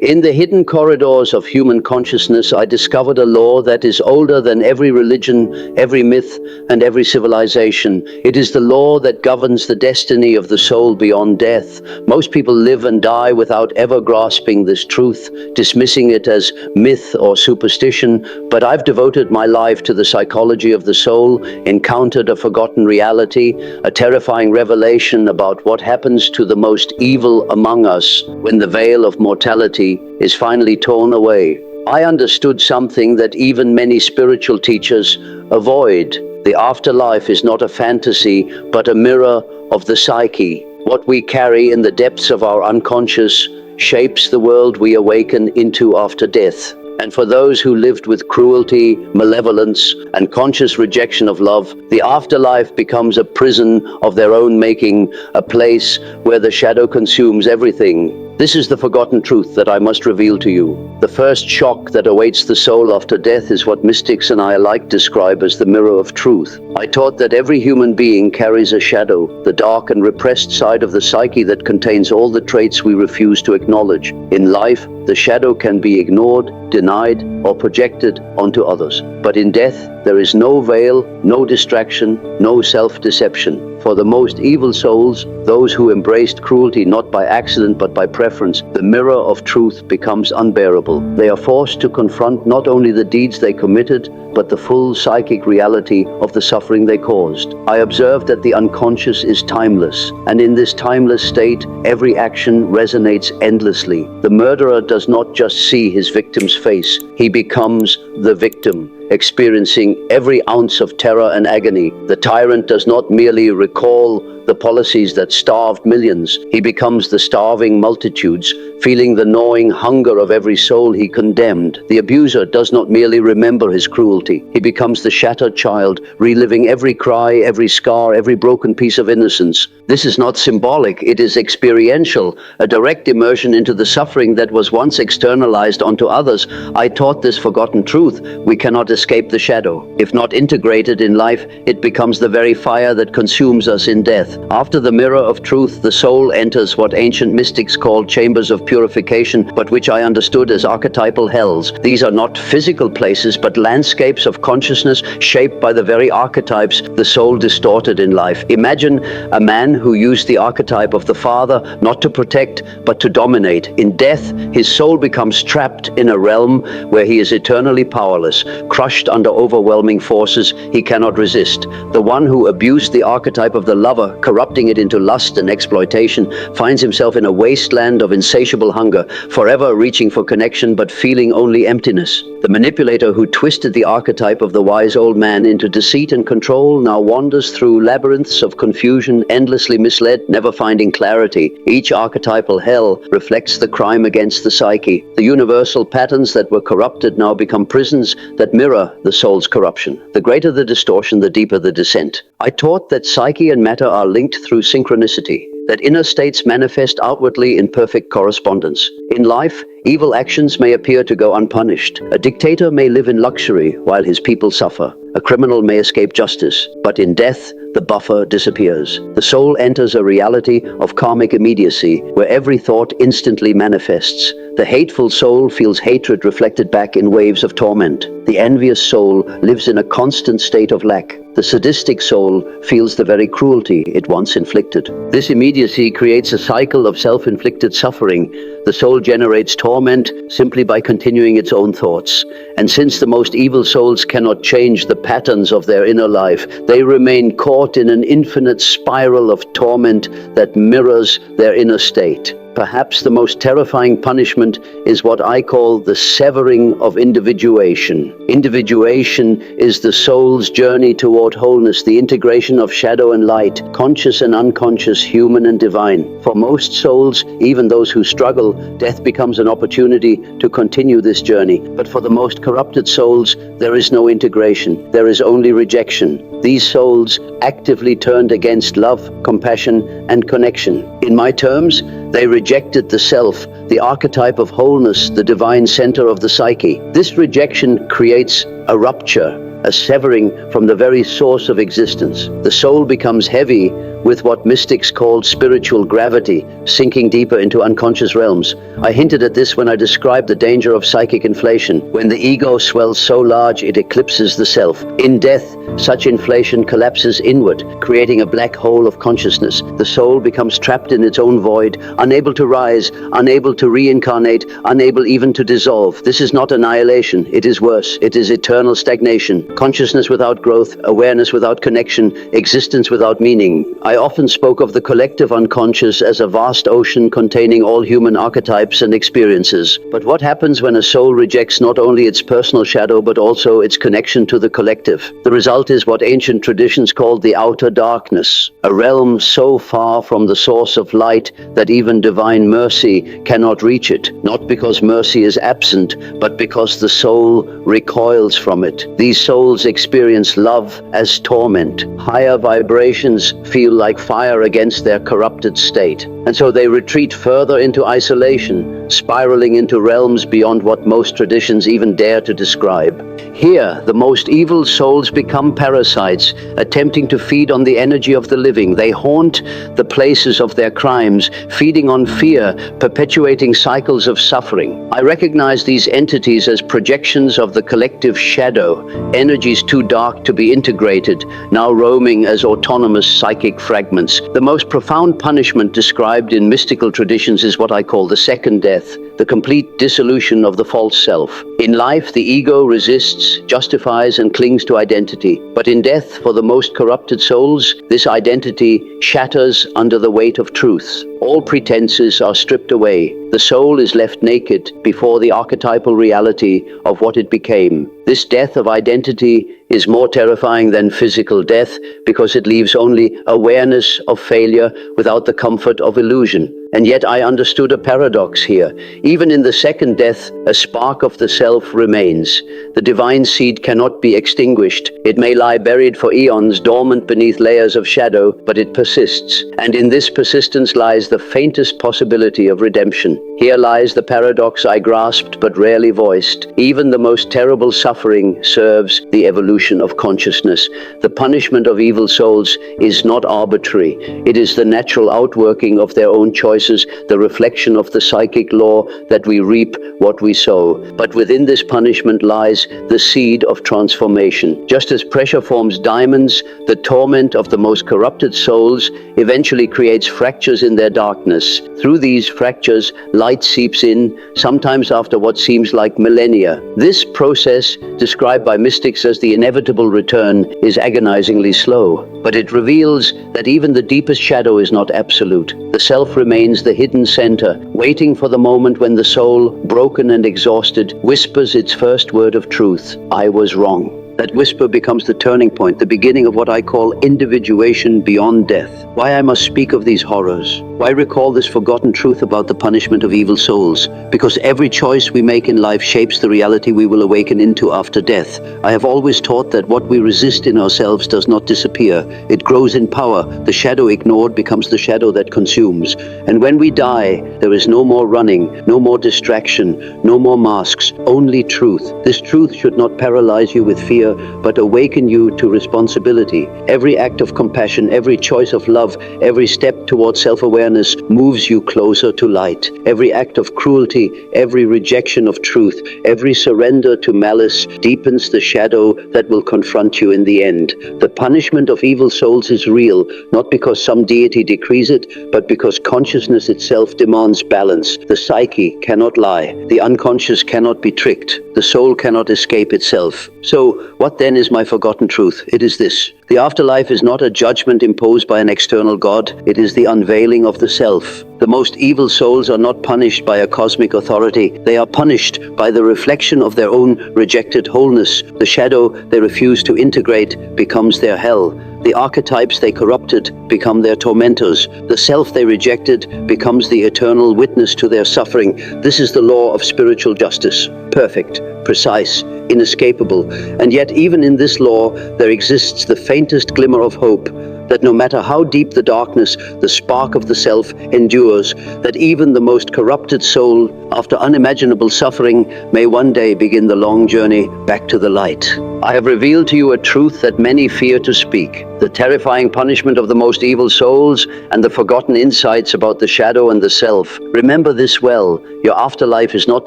In the hidden corridors of human consciousness, I discovered a law that is older than every religion, every myth, and every civilization. It is the law that governs the destiny of the soul beyond death. Most people live and die without ever grasping this truth, dismissing it as myth or superstition, but I've devoted my life to the psychology of the soul, encountered a forgotten reality, a terrifying revelation about what happens to the most evil among us when the veil of mortality is finally torn away. I understood something that even many spiritual teachers avoid. The afterlife is not a fantasy, but a mirror of the psyche. What we carry in the depths of our unconscious shapes the world we awaken into after death. And for those who lived with cruelty, malevolence, and conscious rejection of love, the afterlife becomes a prison of their own making, a place where the shadow consumes everything. This is the forgotten truth that I must reveal to you. The first shock that awaits the soul after death is what mystics and I alike describe as the mirror of truth. I taught that every human being carries a shadow, the dark and repressed side of the psyche that contains all the traits we refuse to acknowledge. In life, the shadow can be ignored, denied, or projected onto others. But in death, there is no veil, no distraction, no self-deception. For the most evil souls, those who embraced cruelty not by accident but by preference, the mirror of truth becomes unbearable. They are forced to confront not only the deeds they committed, but the full psychic reality of the suffering they caused. I observed that the unconscious is timeless, and in this timeless state, every action resonates endlessly. The murderer does not just see his victim's face, he becomes the victim, experiencing every ounce of terror and agony. The tyrant does not merely recall the policies that starved millions. He becomes the starving multitudes, feeling the gnawing hunger of every soul he condemned. The abuser does not merely remember his cruelty. He becomes the shattered child, reliving every cry, every scar, every broken piece of innocence. This is not symbolic, it is experiential, a direct immersion into the suffering that was once externalized onto others. I taught this forgotten truth: we cannot escape the shadow. If not integrated in life, it becomes the very fire that consumes us in death. After the mirror of truth, the soul enters what ancient mystics called chambers of purification, but which I understood as archetypal hells. These are not physical places, but landscapes of consciousness shaped by the very archetypes the soul distorted in life. Imagine a man who used the archetype of the father not to protect, but to dominate. In death, his soul becomes trapped in a realm where he is eternally powerless, crushed under overwhelming forces he cannot resist. The one who abused the archetype of the lover, corrupting it into lust and exploitation, finds himself in a wasteland of insatiable hunger, forever reaching for connection but feeling only emptiness. The manipulator who twisted the archetype of the wise old man into deceit and control now wanders through labyrinths of confusion, endlessly misled, never finding clarity. Each archetypal hell reflects the crime against the psyche. The universal patterns that were corrupted now become prisons that mirror the soul's corruption. The greater the distortion, the deeper the descent. I taught that psyche and matter are linked through synchronicity, that inner states manifest outwardly in perfect correspondence. In life, evil actions may appear to go unpunished. A dictator may live in luxury while his people suffer. A criminal may escape justice, but in death, the buffer disappears. The soul enters a reality of karmic immediacy, where every thought instantly manifests. The hateful soul feels hatred reflected back in waves of torment. The envious soul lives in a constant state of lack. The sadistic soul feels the very cruelty it once inflicted. This immediacy creates a cycle of self-inflicted suffering. The soul generates torment simply by continuing its own thoughts. And since the most evil souls cannot change the patterns of their inner life, they remain caught in an infinite spiral of torment that mirrors their inner state. Perhaps the most terrifying punishment is what I call the severing of individuation. Individuation is the soul's journey toward wholeness, the integration of shadow and light, conscious and unconscious, human and divine. For most souls, even those who struggle, death becomes an opportunity to continue this journey. But for the most corrupted souls, there is no integration. There is only rejection. These souls actively turned against love, compassion, and connection. In my terms, they rejected the self, the archetype of wholeness, the divine center of the psyche. This rejection creates a rupture, a severing from the very source of existence. The soul becomes heavy with what mystics called spiritual gravity, sinking deeper into unconscious realms. I hinted at this when I described the danger of psychic inflation, when the ego swells so large it eclipses the self. In death, such inflation collapses inward, creating a black hole of consciousness. The soul becomes trapped in its own void, unable to rise, unable to reincarnate, unable even to dissolve. This is not annihilation, it is worse. It is eternal stagnation, consciousness without growth, awareness without connection, existence without meaning. I often spoke of the collective unconscious as a vast ocean containing all human archetypes and experiences. But what happens when a soul rejects not only its personal shadow but also its connection to the collective? The result is what ancient traditions called the outer darkness, a realm so far from the source of light that even divine mercy cannot reach it, not because mercy is absent, but because the soul recoils from it. These souls experience love as torment. Higher vibrations feel like fire against their corrupted state, and so they retreat further into isolation, spiraling into realms beyond what most traditions even dare to describe. Here, the most evil souls become parasites, attempting to feed on the energy of the living. They haunt the places of their crimes, feeding on fear, perpetuating cycles of suffering. I recognize these entities as projections of the collective shadow, energies too dark to be integrated, now roaming as autonomous psychic fragments. The most profound punishment described in mystical traditions is what I call the second death, the complete dissolution of the false self. In life, the ego resists, justifies, and clings to identity. But in death, for the most corrupted souls, this identity shatters under the weight of truth. All pretenses are stripped away. The soul is left naked before the archetypal reality of what it became. This death of identity is more terrifying than physical death because it leaves only awareness of failure without the comfort of illusion. And yet I understood a paradox here. Even in the second death, a spark of the self remains. The divine seed cannot be extinguished. It may lie buried for eons, dormant beneath layers of shadow, but it persists. And in this persistence lies the faintest possibility of redemption. Here lies the paradox I grasped but rarely voiced. Even the most terrible suffering serves the evolution of consciousness. The punishment of evil souls is not arbitrary. It is the natural outworking of their own choices, the reflection of the psychic law that we reap what we sow. But within this punishment lies the seed of transformation. Just as pressure forms diamonds, the torment of the most corrupted souls eventually creates fractures in their darkness. Through these fractures, light seeps in, sometimes after what seems like millennia. This process, described by mystics as the inevitable return, is agonizingly slow. But it reveals that even the deepest shadow is not absolute. The self remains the hidden center, waiting for the moment when the soul, broken and exhausted, whispers its first word of truth: I was wrong. That whisper becomes the turning point, the beginning of what I call individuation beyond death. Why I must speak of these horrors? Why recall this forgotten truth about the punishment of evil souls? Because every choice we make in life shapes the reality we will awaken into after death. I have always taught that what we resist in ourselves does not disappear. It grows in power. The shadow ignored becomes the shadow that consumes. And when we die, there is no more running, no more distraction, no more masks, only truth. This truth should not paralyze you with fear, but awaken you to responsibility. Every act of compassion, every choice of love, every step towards self-awareness moves you closer to light. Every act of cruelty, every rejection of truth, every surrender to malice deepens the shadow that will confront you in the end. The punishment of evil souls is real, not because some deity decrees it, but because consciousness itself demands balance. The psyche cannot lie. The unconscious cannot be tricked. The soul cannot escape itself. So, what then is my forgotten truth? It is this: the afterlife is not a judgment imposed by an external God. It is the unveiling of the self. The most evil souls are not punished by a cosmic authority. They are punished by the reflection of their own rejected wholeness. The shadow they refuse to integrate becomes their hell. The archetypes they corrupted become their tormentors. The self they rejected becomes the eternal witness to their suffering. This is the law of spiritual justice. Perfect, precise, inescapable. And yet even in this law there exists the faintest glimmer of hope, that no matter how deep the darkness, the spark of the self endures, that even the most corrupted soul, after unimaginable suffering, may one day begin the long journey back to the light. I have revealed to you a truth that many fear to speak, the terrifying punishment of the most evil souls and the forgotten insights about the shadow and the self. Remember this well, your afterlife is not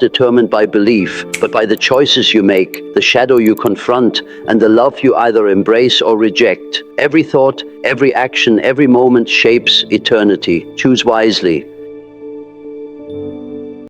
determined by belief, but by the choices you make, the shadow you confront, and the love you either embrace or reject. Every thought, every action, every moment shapes eternity. Choose wisely.